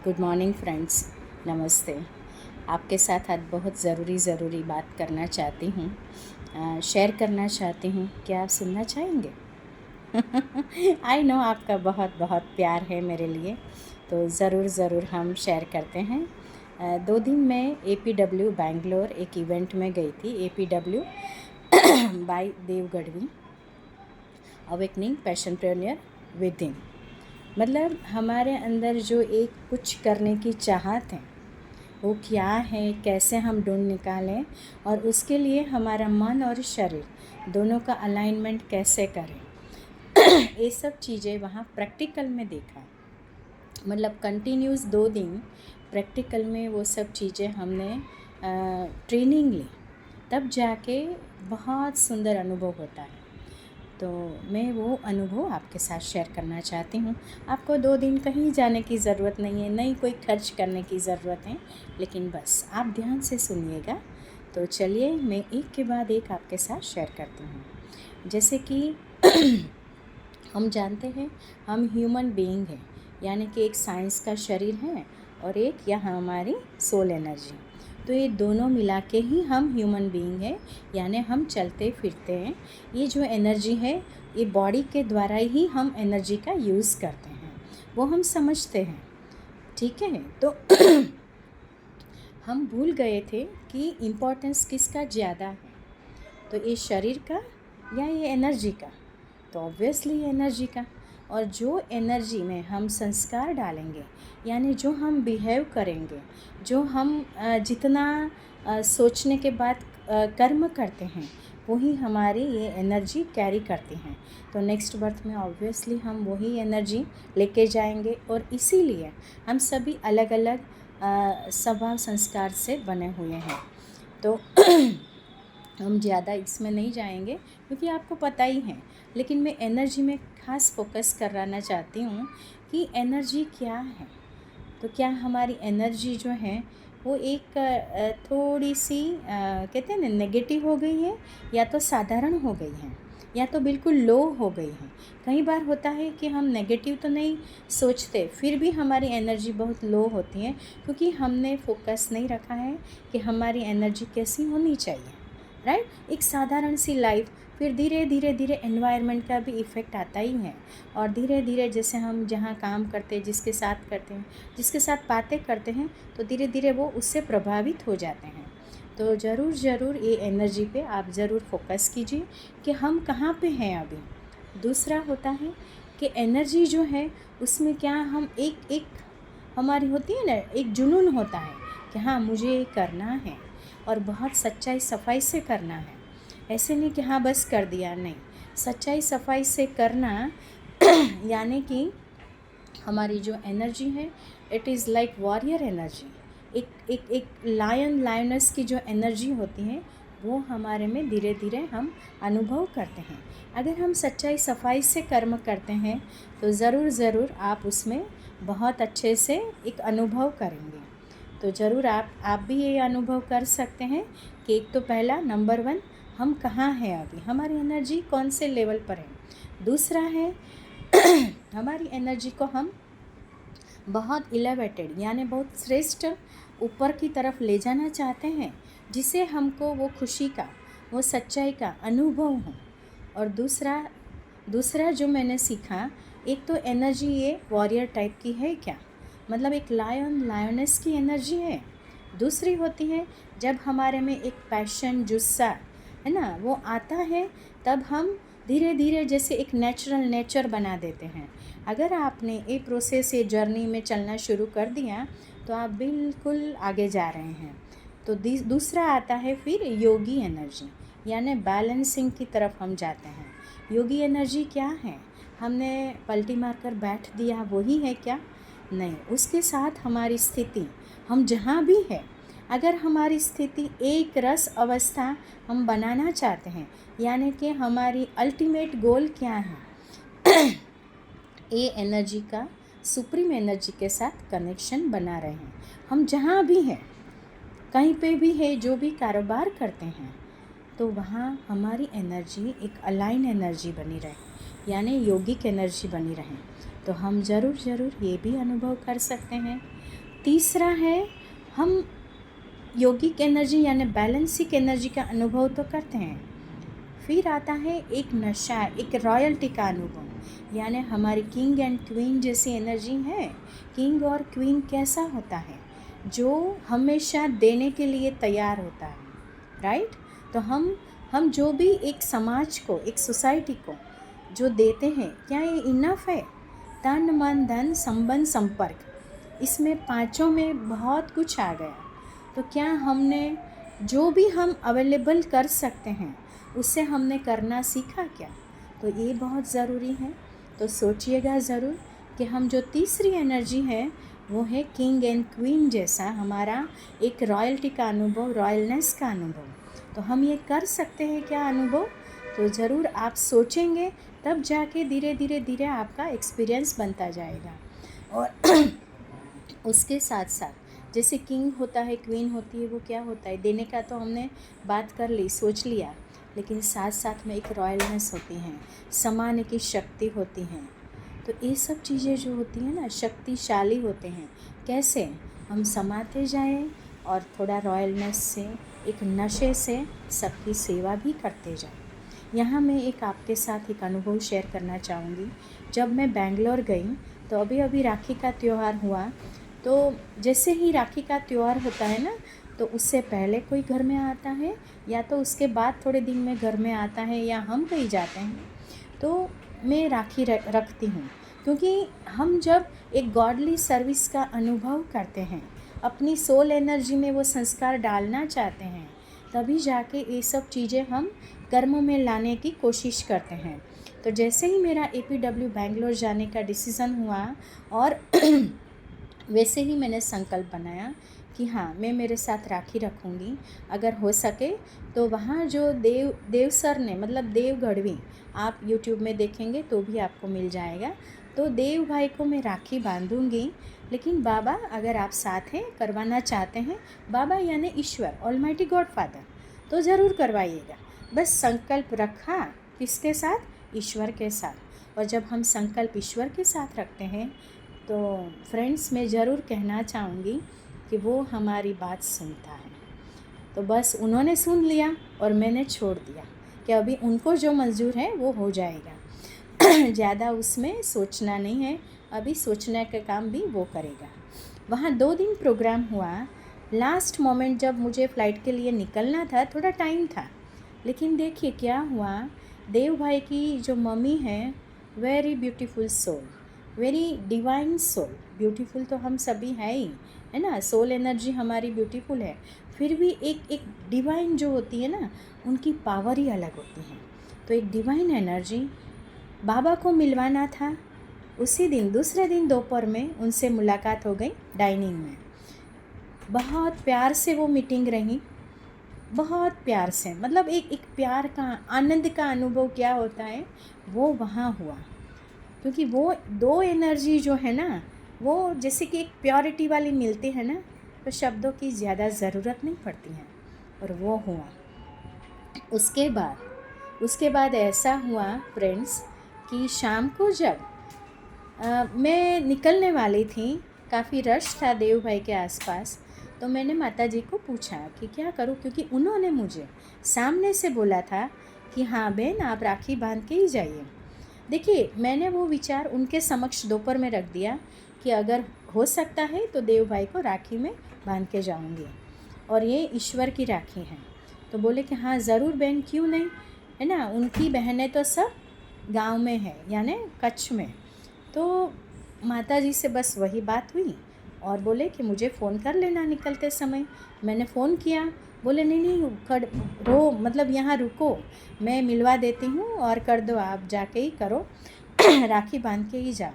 Good morning friends, नमस्ते। आपके साथ आज बहुत ज़रूरी बात करना चाहती हूँ, शेयर करना चाहती हूँ। क्या आप सुनना चाहेंगे? आई नो आपका बहुत बहुत प्यार है मेरे लिए, तो ज़रूर हम शेयर करते हैं। 2 दिन मैं APW बैंगलोर एक इवेंट में गई थी। APW बाय देव गढ़वी, अवेकनिंग पैशनप्रेन्योर विदिन। मतलब हमारे अंदर जो एक कुछ करने की चाहत है, वो क्या है, कैसे हम ढूंढ निकालें और उसके लिए हमारा मन और शरीर दोनों का अलाइनमेंट कैसे करें। ये सब चीज़ें वहाँ प्रैक्टिकल में देखा। मतलब कंटिन्यूस 2 दिन प्रैक्टिकल में वो सब चीज़ें हमने ट्रेनिंग ली, तब जाके बहुत सुंदर अनुभव होता है। तो मैं वो अनुभव आपके साथ शेयर करना चाहती हूँ। आपको 2 दिन कहीं जाने की ज़रूरत नहीं है, नहीं कोई खर्च करने की ज़रूरत है, लेकिन बस आप ध्यान से सुनिएगा। तो चलिए मैं एक के बाद एक आपके साथ शेयर करती हूँ। जैसे कि हम जानते हैं हम ह्यूमन बीइंग हैं, यानी कि एक साइंस का शरीर है और एक यहाँ हमारी सोल एनर्जी। तो ये दोनों मिला के ही हम ह्यूमन बीइंग हैं, यानी हम चलते फिरते हैं। ये जो एनर्जी है, ये बॉडी के द्वारा ही हम एनर्जी का यूज़ करते हैं, वो हम समझते हैं, ठीक है। तो हम भूल गए थे कि इम्पोर्टेंस किसका ज़्यादा है, तो ये शरीर का या ये एनर्जी का। तो ऑब्वियसली एनर्जी का। और जो एनर्जी में हम संस्कार डालेंगे, यानी जो हम बिहेव करेंगे, जो हम जितना सोचने के बाद कर्म करते हैं, वही हमारी ये एनर्जी कैरी करती हैं। तो नेक्स्ट बर्थ में ऑब्वियसली हम वही एनर्जी लेके जाएंगे। और इसीलिए हम सभी अलग अलग स्वभाव संस्कार से बने हुए हैं। तो हम ज़्यादा इसमें नहीं जाएंगे क्योंकि आपको पता ही है, लेकिन मैं एनर्जी में खास फोकस कराना चाहती हूँ कि एनर्जी क्या है। तो क्या हमारी एनर्जी जो है वो एक थोड़ी सी कहते हैं ना नेगेटिव हो गई है, या तो साधारण हो गई है, या तो बिल्कुल लो हो गई है। कई बार होता है कि हम नेगेटिव तो नहीं सोचते, फिर भी हमारी एनर्जी बहुत लो होती है क्योंकि हमने फोकस नहीं रखा है कि हमारी एनर्जी कैसी होनी चाहिए, राइट। एक साधारण सी लाइफ, फिर धीरे धीरे एनवायरनमेंट का भी इफ़ेक्ट आता ही है। और धीरे धीरे जैसे हम जहाँ काम करते हैं, जिसके साथ करते हैं, जिसके साथ बातें करते हैं, तो धीरे धीरे वो उससे प्रभावित हो जाते हैं। तो ज़रूर ये एनर्जी पे आप ज़रूर फोकस कीजिए कि हम कहाँ पे हैं अभी। दूसरा होता है कि एनर्जी जो है उसमें क्या हम एक हमारी होती है ना, एक जुनून होता है कि हाँ मुझे ये करना है और बहुत सच्चाई सफाई से करना है। ऐसे नहीं कि हाँ बस कर दिया, नहीं, सच्चाई सफाई से करना यानी कि हमारी जो एनर्जी है, it is like warrior energy. एक लायनेस की जो एनर्जी होती है, वो हमारे में धीरे धीरे हम अनुभव करते हैं। अगर हम सच्चाई सफाई से कर्म करते हैं तो ज़रूर आप उसमें बहुत अच्छे से एक अनुभव करेंगे। तो ज़रूर आप भी ये अनुभव कर सकते हैं कि एक तो पहला नंबर 1, हम कहाँ हैं अभी, हमारी एनर्जी कौन से लेवल पर है। दूसरा है हमारी एनर्जी को हम बहुत एलिवेटेड यानी बहुत श्रेष्ठ ऊपर की तरफ ले जाना चाहते हैं, जिससे हमको वो खुशी का, वो सच्चाई का अनुभव हो। और दूसरा जो मैंने सीखा, एक तो एनर्जी ये वॉरियर टाइप की है क्या, मतलब एक लायनेस की एनर्जी है। दूसरी होती है जब हमारे में एक पैशन, जुस्सा है ना, वो आता है, तब हम धीरे धीरे जैसे एक नेचर बना देते हैं। अगर आपने ये प्रोसेस, ये जर्नी में चलना शुरू कर दिया, तो आप बिल्कुल आगे जा रहे हैं। तो दूसरा आता है फिर योगी एनर्जी, यानी बैलेंसिंग की तरफ हम जाते हैं। योगी एनर्जी क्या है, हमने पलटी मारकर बैठ दिया वही है क्या, नहीं। उसके साथ हमारी स्थिति, हम जहाँ भी है, अगर हमारी स्थिति एक रस अवस्था हम बनाना चाहते हैं, यानी कि हमारी अल्टीमेट गोल क्या है, ये एनर्जी का सुप्रीम एनर्जी के साथ कनेक्शन बना रहे हैं। हम जहाँ भी हैं, कहीं पे भी है, जो भी कारोबार करते हैं, तो वहाँ हमारी एनर्जी एक अलाइन एनर्जी बनी रहे, यानी योगिक एनर्जी बनी रहे। तो हम ज़रूर ये भी अनुभव कर सकते हैं। तीसरा है, हम योगिक एनर्जी यानी बैलेंसिक एनर्जी का अनुभव तो करते हैं। फिर आता है एक नशा, एक रॉयल्टी का अनुभव, यानी हमारी किंग एंड क्वीन जैसी एनर्जी है। किंग और क्वीन कैसा होता है? जो हमेशा देने के लिए तैयार होता है, राइट। तो हम जो भी एक समाज को, एक सोसाइटी को जो देते हैं, क्या ये इनफ है? तन मन धन संबंध संपर्क, इसमें पांचों में बहुत कुछ आ गया। तो क्या हमने जो भी हम अवेलेबल कर सकते हैं उससे हमने करना सीखा क्या? तो ये बहुत ज़रूरी है। तो सोचिएगा ज़रूर कि हम जो तीसरी एनर्जी है वो है किंग एंड क्वीन जैसा हमारा एक रॉयल्टी का अनुभव, रॉयलनेस का अनुभव। तो हम ये कर सकते हैं क्या अनुभव? तो ज़रूर आप सोचेंगे, तब जाके धीरे धीरे आपका एक्सपीरियंस बनता जाएगा। और उसके साथ साथ जैसे किंग होता है, क्वीन होती है, वो क्या होता है? देने का तो हमने बात कर ली, सोच लिया, लेकिन साथ साथ में एक रॉयलनेस होती हैं, समाने की शक्ति होती हैं। तो ये सब चीज़ें जो होती हैं ना, शक्तिशाली होते हैं। कैसे? हम समाते जाएं और थोड़ा रॉयलनेस से, एक नशे से सबकी सेवा भी करते जाएं। यहाँ मैं एक आपके साथ एक अनुभव शेयर करना चाहूँगी। जब मैं बेंगलोर गई तो अभी राखी का त्यौहार हुआ। तो जैसे ही राखी का त्यौहार होता है ना, तो उससे पहले कोई घर में आता है या तो उसके बाद थोड़े दिन में घर में आता है या हम कहीं जाते हैं, तो मैं राखी रखती हूँ। क्योंकि हम जब एक गॉडली सर्विस का अनुभव करते हैं, अपनी सोल एनर्जी में वो संस्कार डालना चाहते हैं, तभी जाके ये सब चीज़ें हम कर्मों में लाने की कोशिश करते हैं। तो जैसे ही मेरा APW बेंगलोर जाने का डिसीज़न हुआ और वैसे ही मैंने संकल्प बनाया कि हाँ, मैं मेरे साथ राखी रखूँगी। अगर हो सके तो वहाँ जो देव सर ने, मतलब देव गढ़वी, आप YouTube में देखेंगे तो भी आपको मिल जाएगा। तो देव भाई को मैं राखी बांधूँगी। लेकिन बाबा, अगर आप साथ हैं, करवाना चाहते हैं, बाबा यानी ईश्वर, ऑलमाइटी गॉड फादर, तो ज़रूर करवाइएगा। बस संकल्प रखा, किसके साथ? ईश्वर के साथ। और जब हम संकल्प ईश्वर के साथ रखते हैं तो फ्रेंड्स, मैं ज़रूर कहना चाहूँगी कि वो हमारी बात सुनता है। तो बस उन्होंने सुन लिया और मैंने छोड़ दिया कि अभी उनको जो मंजूर है वो हो जाएगा। ज़्यादा उसमें सोचना नहीं है, अभी सोचने का काम भी वो करेगा। वहाँ 2 दिन प्रोग्राम हुआ। लास्ट मोमेंट जब मुझे फ़्लाइट के लिए निकलना था, थोड़ा टाइम था, लेकिन देखिए क्या हुआ। देव भाई की जो मम्मी है, very beautiful soul, very divine soul. Beautiful तो हम सभी हैं ही, है ना, सोल एनर्जी हमारी ब्यूटीफुल है। फिर भी एक डिवाइन जो होती है ना, उनकी पावर ही अलग होती है। तो एक डिवाइन एनर्जी बाबा को मिलवाना था। उसी दिन, दूसरे दिन दोपहर में उनसे मुलाकात हो गई डाइनिंग में। बहुत प्यार से वो मीटिंग रही, बहुत प्यार से, मतलब एक प्यार का, आनंद का अनुभव क्या होता है वो वहाँ हुआ। क्योंकि वो 2 एनर्जी जो है ना, वो जैसे कि एक प्योरिटी वाली मिलती है ना, तो शब्दों की ज़्यादा ज़रूरत नहीं पड़ती है, और वो हुआ। उसके बाद ऐसा हुआ फ्रेंड्स कि शाम को जब मैं निकलने वाली थी, काफ़ी रश था देव भाई के आसपास, तो मैंने माता जी को पूछा कि क्या करूं, क्योंकि उन्होंने मुझे सामने से बोला था कि हाँ बहन, आप राखी बांध के ही जाइए। देखिए, मैंने वो विचार उनके समक्ष दोपहर में रख दिया कि अगर हो सकता है तो देव भाई को राखी में बांध के जाऊंगी, और ये ईश्वर की राखी है। तो बोले कि हाँ ज़रूर बहन, क्यों नहीं, है ना। उनकी बहनें तो सब गांव में है, यानी कच्छ में। तो माता जी से बस वही बात हुई और बोले कि मुझे फ़ोन कर लेना निकलते समय। मैंने फ़ोन किया, बोले नहीं, मतलब यहाँ रुको, मैं मिलवा देती हूँ और कर दो, आप जाके ही करो, राखी बांध के ही जाओ।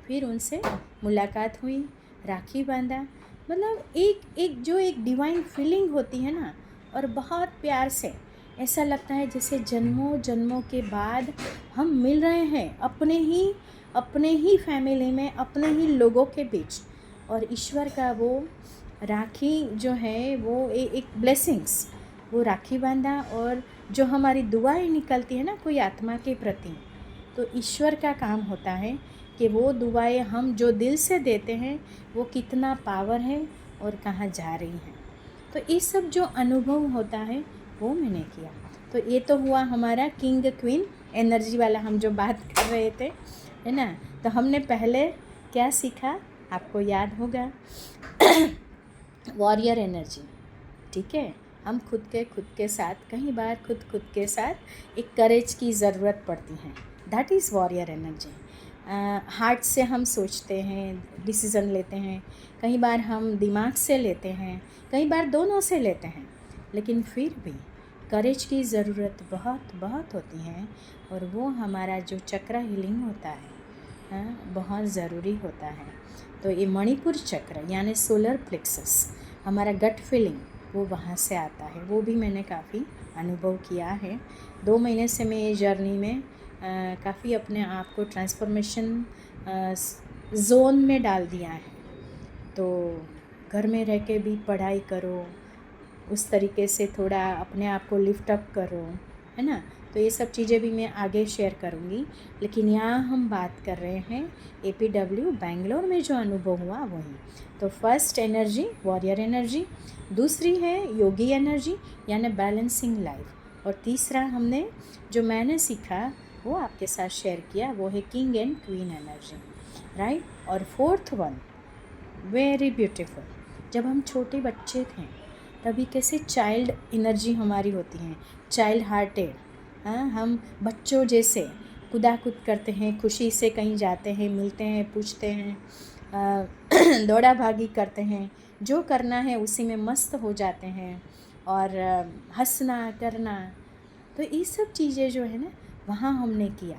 फिर उनसे मुलाकात हुई, राखी बांधा। मतलब एक डिवाइन फीलिंग होती है ना, और बहुत प्यार से ऐसा लगता है जैसे जन्मों जन्मों के बाद हम मिल रहे हैं, अपने ही फैमिली में, अपने ही लोगों के बीच। और ईश्वर का वो राखी जो है, वो एक ब्लेसिंग्स, वो राखी बांधा, और जो हमारी दुआएं निकलती है ना कोई आत्मा के प्रति, तो ईश्वर का काम होता है कि वो दुआएं हम जो दिल से देते हैं वो कितना पावर है और कहाँ जा रही हैं। तो ये सब जो अनुभव होता है वो मैंने किया। तो ये तो हुआ हमारा किंग क्वीन एनर्जी वाला हम जो बात कर रहे थे, है ना। तो हमने पहले क्या सीखा आपको याद होगा, वॉरियर एनर्जी। ठीक है, हम खुद के साथ कई बार खुद के साथ एक करेज की ज़रूरत पड़ती है, that is warrior energy. Heart से हम सोचते हैं, डिसीज़न लेते हैं, कई बार हम दिमाग से लेते हैं, कई बार दोनों से लेते हैं, लेकिन फिर भी करेज की ज़रूरत बहुत बहुत होती है। और वो हमारा जो चक्र हीलिंग होता है बहुत ज़रूरी होता है। तो ये मणिपुर चक्र यानी सोलर प्लेक्सस, हमारा गट फीलिंग वो वहाँ से आता है। वो भी मैंने काफ़ी अनुभव किया है। 2 महीने से मैं ये जर्नी में काफ़ी अपने आप को ट्रांसफॉर्मेशन जोन में डाल दिया है। तो घर में रह के भी पढ़ाई करो, उस तरीके से थोड़ा अपने आप को लिफ्ट अप करो, है ना। तो ये सब चीज़ें भी मैं आगे शेयर करूँगी, लेकिन यहाँ हम बात कर रहे हैं APW बेंगलोर में जो अनुभव हुआ वही। तो फर्स्ट एनर्जी वॉरियर एनर्जी, दूसरी है योगी एनर्जी यानी बैलेंसिंग लाइफ, और तीसरा हमने जो मैंने सीखा वो आपके साथ शेयर किया वो है king and queen energy, right. और फोर्थ वन वेरी ब्यूटीफुल, जब हम छोटे बच्चे थे तभी कैसे चाइल्ड एनर्जी हमारी होती है, चाइल्ड हार्टेड। हम बच्चों जैसे कूदाकूद करते हैं, खुशी से कहीं जाते हैं, मिलते हैं, पूछते हैं, दौड़ा भागी करते हैं, जो करना है उसी में मस्त हो जाते हैं, और हंसना करना। तो ये सब चीज़ें जो है ना वहाँ हमने किया।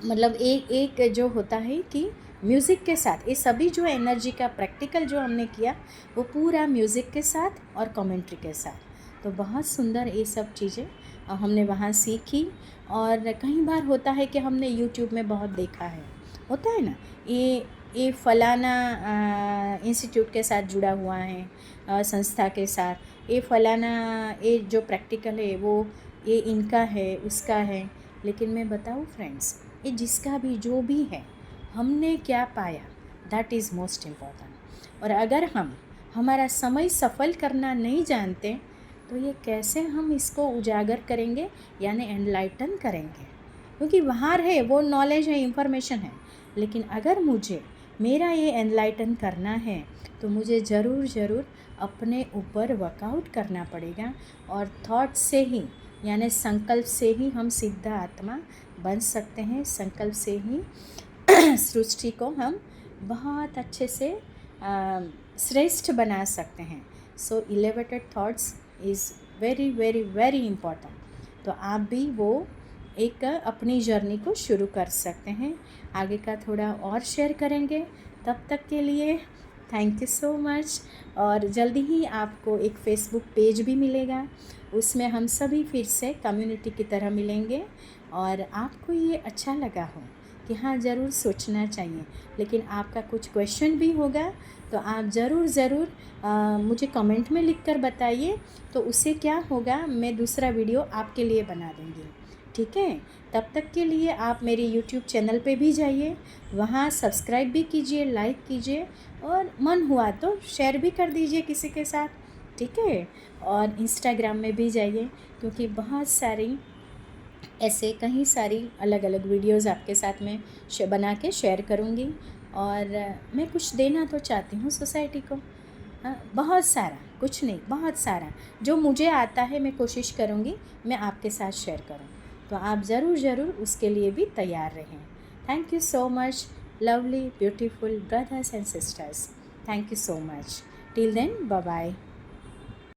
मतलब एक जो होता है कि म्यूज़िक के साथ ये सभी जो एनर्जी का प्रैक्टिकल जो हमने किया वो पूरा म्यूज़िक के साथ और कमेंट्री के साथ। तो बहुत सुंदर ये सब चीज़ें हमने वहाँ सीखी। और कई बार होता है कि हमने यूट्यूब में बहुत देखा है, होता है ना, ये फलाना इंस्टीट्यूट के साथ जुड़ा हुआ है, संस्था के साथ, ये फलाना ये जो प्रैक्टिकल है वो ये इनका है उसका है। लेकिन मैं बताऊँ फ्रेंड्स, ये जिसका भी जो भी है हमने क्या पाया दैट इज़ मोस्ट इम्पॉर्टेंट। और अगर हम हमारा समय सफल करना नहीं जानते तो ये कैसे हम इसको उजागर करेंगे यानी एनलाइटन करेंगे, क्योंकि वहाँ है वो नॉलेज है, इंफॉर्मेशन है। लेकिन अगर मुझे मेरा ये एनलाइटन करना है तो मुझे ज़रूर अपने ऊपर वर्कआउट करना पड़ेगा। और थॉट से ही यानी संकल्प से ही हम सिद्ध आत्मा बन सकते हैं। संकल्प से ही सृष्टि को हम बहुत अच्छे से श्रेष्ठ बना सकते हैं। So elevated thoughts is very very very important. तो आप भी वो एक अपनी जर्नी को शुरू कर सकते हैं। आगे का थोड़ा और शेयर करेंगे, तब तक के लिए थैंक यू सो मच। और जल्दी ही आपको एक फेसबुक पेज भी मिलेगा, उसमें हम सभी फिर से कम्युनिटी की तरह मिलेंगे। और आपको ये अच्छा लगा हो कि हाँ ज़रूर सोचना चाहिए, लेकिन आपका कुछ क्वेश्चन भी होगा तो आप ज़रूर मुझे कमेंट में लिख कर बताइए। तो उससे क्या होगा, मैं दूसरा वीडियो आपके लिए बना दूँगी, ठीक है। तब तक के लिए आप मेरे YouTube चैनल पे भी जाइए, वहाँ सब्सक्राइब भी कीजिए, लाइक कीजिए, और मन हुआ तो शेयर भी कर दीजिए किसी के साथ, ठीक है। और इंस्टाग्राम में भी जाइए, क्योंकि बहुत सारी ऐसे कई सारी अलग अलग वीडियोस आपके साथ में बना के शेयर करूँगी। और मैं कुछ देना तो चाहती हूँ सोसाइटी को, बहुत सारा, कुछ नहीं, बहुत सारा जो मुझे आता है मैं कोशिश करूँगी मैं आपके साथ शेयर करूँ। तो आप ज़रूर उसके लिए भी तैयार रहें। Thank you so much lovely beautiful brothers and sisters, thank you so much. Till then, bye bye.